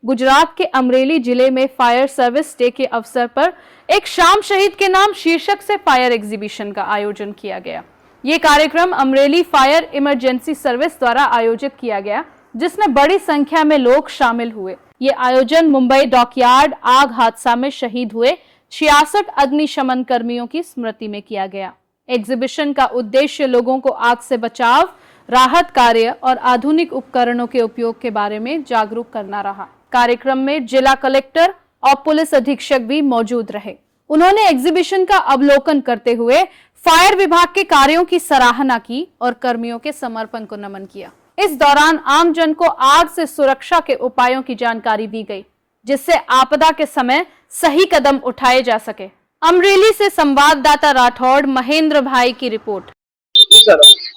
गुजरात के अमरेली जिले में फायर सर्विस डे के अवसर पर एक शाम शहीद के नाम शीर्षक से फायर एग्जीबिशन का आयोजन किया गया। ये कार्यक्रम अमरेली फायर इमरजेंसी सर्विस द्वारा आयोजित किया गया, जिसमें बड़ी संख्या में लोग शामिल हुए। ये आयोजन मुंबई डॉकयार्ड आग हादसा में शहीद हुए 66 अग्निशमन कर्मियों की स्मृति में किया गया। एग्जीबिशन का उद्देश्य लोगों को आग से बचाव, राहत कार्य और आधुनिक उपकरणों के उपयोग के बारे में जागरूक करना रहा। कार्यक्रम में जिला कलेक्टर और पुलिस अधीक्षक भी मौजूद रहे। उन्होंने एग्जीबिशन का अवलोकन करते हुए फायर विभाग के कार्यों की सराहना की और कर्मियों के समर्पण को नमन किया। इस दौरान आमजन को आग से सुरक्षा के उपायों की जानकारी दी गई, जिससे आपदा के समय सही कदम उठाए जा सके। अमरेली से संवाददाता राठौड़ महेंद्र भाई की रिपोर्ट।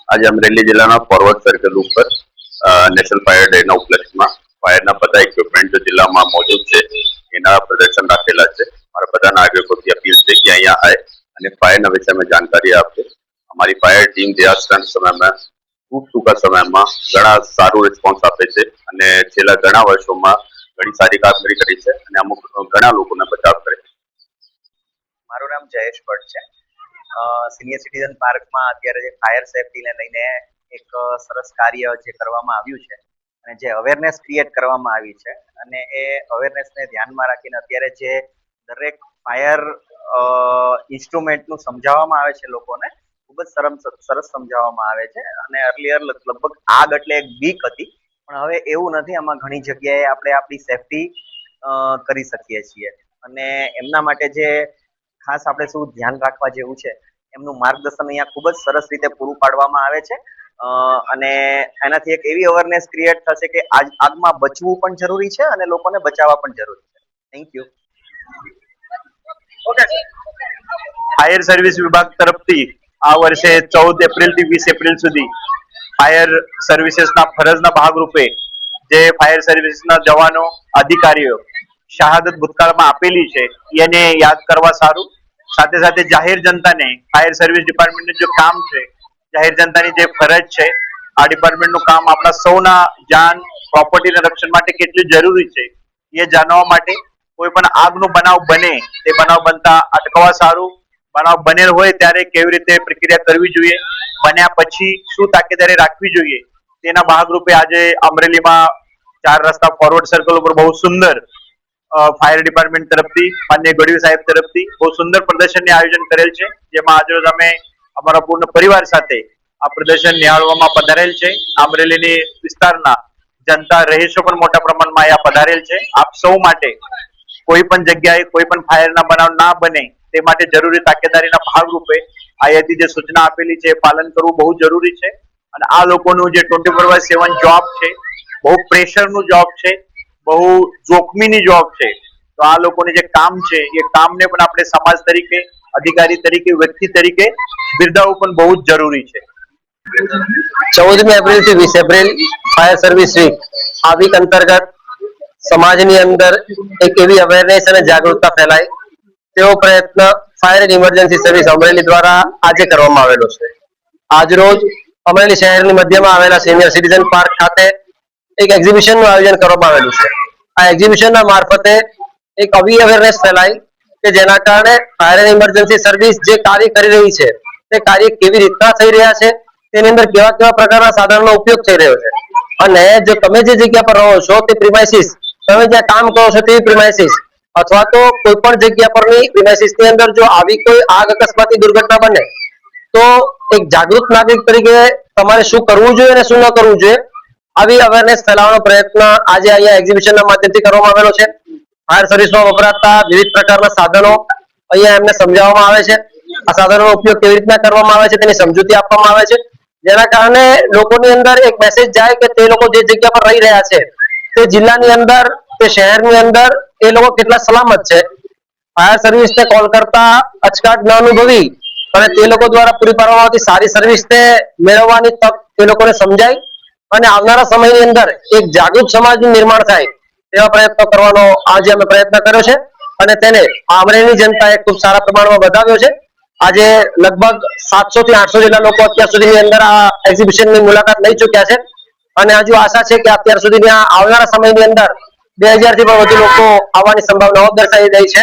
आज अमरेली जिला फॉरवर्ड सर्कल पर नेशनल फायर डे उपलक्ष्य फायर બધા ઇક્વિપમેન્ટ जो जिला में मौजूद है एना प्रदर्शन राखेला है। मारा બધા नागरिकों की अपील है कि अँ आए और फायर विषय में जानकारी आपे। हमारी फायर टीम डिजास्टर समय में खूब टूंका समय में घना सारू रिस्पोन्स आपे छे अने छेल्ला घना वर्षों में घनी सारी कामगीरी करी है अने अमुक घना लोकोने बचाव करे। मारू नाम जयेश भट्ट है। सीनियर सिटीजन पार्क में अत्यारे फायर सेफ्टी ने लईने एक सरस कार्य जे करवामां आव्युं छे અને જે અવેરનેસ ક્રિએટ કરવામાં આવી છે અને એ અવેરનેસને ધ્યાનમાં રાખીને અત્યારે જે દરેક ફાયર ઇન્સ્ટ્રુમેન્ટનું સમજાવવામાં આવે છે લોકોને ખૂબ જ સરસ સમજાવવામાં આવે છે અને અર્લિયર લગભગ આગ એટલે એક બીક હતી, પણ હવે એવું નથી। આમાં ઘણી જગ્યાએ આપણે આપણી સેફટી કરી શકીએ છીએ અને એમના માટે જે ખાસ આપણે શું ધ્યાન રાખવા જેવું છે એમનું માર્ગદર્શન અહીંયા ખૂબ જ સરસ રીતે પૂરું પાડવામાં આવે છે અને એનાથી એક એવી અવેરનેસ ક્રિએટ થશે કે આગમાં બચવું પણ જરૂરી છે અને લોકોને બચાવવા પણ જરૂરી છે। Thank you. Okay, fire service વિભાગ તરફથી આ વર્ષે 14 એપ્રિલ થી 20 એપ્રિલ સુધી ફાયર સર્વિસીસના ફરજના ભાગરૂપે જે ફાયર સર્વિસના જવાનો અધિકારીઓ શહાદત ભૂતકાળમાં આપેલી છે એને યાદ કરવા સારું, સાથે સાથે જાહેર જનતાને ફાયર સર્વિસ ડિપાર્ટમેન્ટનું જે કામ છે, જાહેર જનતાની જે ફરજ છે, આ ડિપાર્ટમેન્ટનું કામ આપણા સૌના જાન પ્રોપર્ટીના રક્ષણ માટે કેટલું જરૂરી છે એ જાણવા માટે કોઈ પણ આગનો બનાવ બને તે બનાવ બનતા અટકાવવા સારું, બનાવ બનેલ હોય ત્યારે કેવી રીતે પ્રક્રિયા કરવી જોઈએ, બન્યા પછી શું તાકેદારી રાખવી જોઈએ તેના ભાગરૂપે આજે અમરેલીમાં 4 રસ્તા ફોરવર્ડ સર્કલ ઉપર બહુ સુંદર ફાયર ડિપાર્ટમેન્ટ તરફથી માનનીય ગઢવી સાહેબ તરફથી બહુ સુંદર પ્રદર્શનનું આયોજન કરેલ છે, જેમાં આજરોજ અમે અમારા પૂર્ણ પરિવાર સાથે આ પ્રદર્શન નિહાળવામાં પધારેલ છે। અમરેલીની વિસ્તારના જનતા રહીશો પણ મોટા પ્રમાણમાં અહીંયા પધારેલ છે। આપ સૌ માટે કોઈ પણ જગ્યાએ કોઈ પણ ફાયરના બનાવ ના બને તે માટે જરૂરી તાકેદારીના ભાગરૂપે અહીંયાથી જે સૂચના આપેલી છે પાલન કરવું બહુ જરૂરી છે અને આ લોકોનું જે 24/7 જોબ છે બહુ પ્રેશરનું જોબ છે, બહુ જોખમીની જોબ છે, તો આ લોકોનું જે કામ છે એ કામને પણ આપણે સમાજ તરીકે, અધિકારી તરીકે, વ્યક્તિ તરીકે બિરદાવવું પણ બહુ જ જરૂરી છે। 14 એપ્રિલ થી 20 એપ્રિલ ફાયર સર્વિસ વીક આ વીક અંતર્ગત સમાજની અંદર એક એવી અવેરનેસ અને જાગૃતતા ફેલાય તેવો પ્રયત્ન fire and emergency service Amreli દ્વારા આજે કરવામાં આવેલો છે। આજરોજ અમરેલી શહેરની મધ્યમાં આવેલા સિનિયર સિટીઝન પાર્ક ખાતે એક એક્ઝિબિશનનું આયોજન કરવામાં આવેલું છે। આ એક્ઝિબિશનના મારફતે એક આવી અવેરનેસ ફેલાય કે જેના કારણે ફાયર એન્ડ ઇમરજન્સી સર્વિસ જે કાર્ય કરી રહી છે તે કાર્ય કેવી રીતના થઈ રહ્યા છે, તેની અંદર કેવા કેવા પ્રકારના સાધનોનો ઉપયોગ થઈ રહ્યો છે અને જો તમે જે જગ્યા પર રહો છો તે પ્રિમાઇસીસ, તમે જ્યાં કામ કરો છો તે પ્રિમાઇસીસ અથવા તો કોઈ પણ જગ્યા પરની પ્રિમાઇસીસની અંદર જો આવી કોઈ આગ અકસ્માતની દુર્ઘટના બને તો એક જાગૃત નાગરિક તરીકે તમારે શું કરવું જોઈએ અને શું ન કરવું જોઈએ આવી અવેરનેસ ફેલાવવાનો પ્રયત્ન આજે અહીંયા એક્ઝિબિશનના માધ્યમથી કરવામાં આવેલો છે। ફાયર સર્વિસમાં વપરાતા વિવિધ પ્રકારના સાધનો અહીંયા એમને સમજાવવામાં આવે છે। આ સાધનોનો ઉપયોગ કેવી રીતના કરવામાં આવે છે તેની સમજૂતી આપવામાં આવે છે, જેના કારણે લોકોની અંદર એક મેસેજ જાય કે તે લોકો જે જગ્યા પર રહી રહ્યા છે તે જિલ્લાની અંદર, તે શહેરની અંદર એ લોકો કેટલા સલામત છે। ફાયર સર્વિસને કોલ કરતા અચકાટ ન અનુભવી અને તે લોકો દ્વારા પૂરી પાડવામાં આવતી સારી સર્વિસને મેળવવાની તક તે લોકોને સમજાય અને આવનારા સમયની અંદર એક જાગૃત સમાજનું નિર્માણ થાય તેવા પ્રયત્નો કરવાનો આજે અમે પ્રયત્ન કર્યો છે અને તેને અમરેલીની જનતાએ ખૂબ સારા પ્રમાણમાં વધાવ્યો છે। આજે લગભગ 700 થી 800 જેટલા લોકો અત્યાર સુધીની અંદર આ એક્ઝિબિશનની મુલાકાત લઈ ચૂક્યા છે અને હજુ આશા છે કે અત્યાર સુધીની આવનારા સમયની અંદર 2000 થી પણ વધુ લોકો આવવાની સંભાવનાઓ દર્શાવી રહી છે.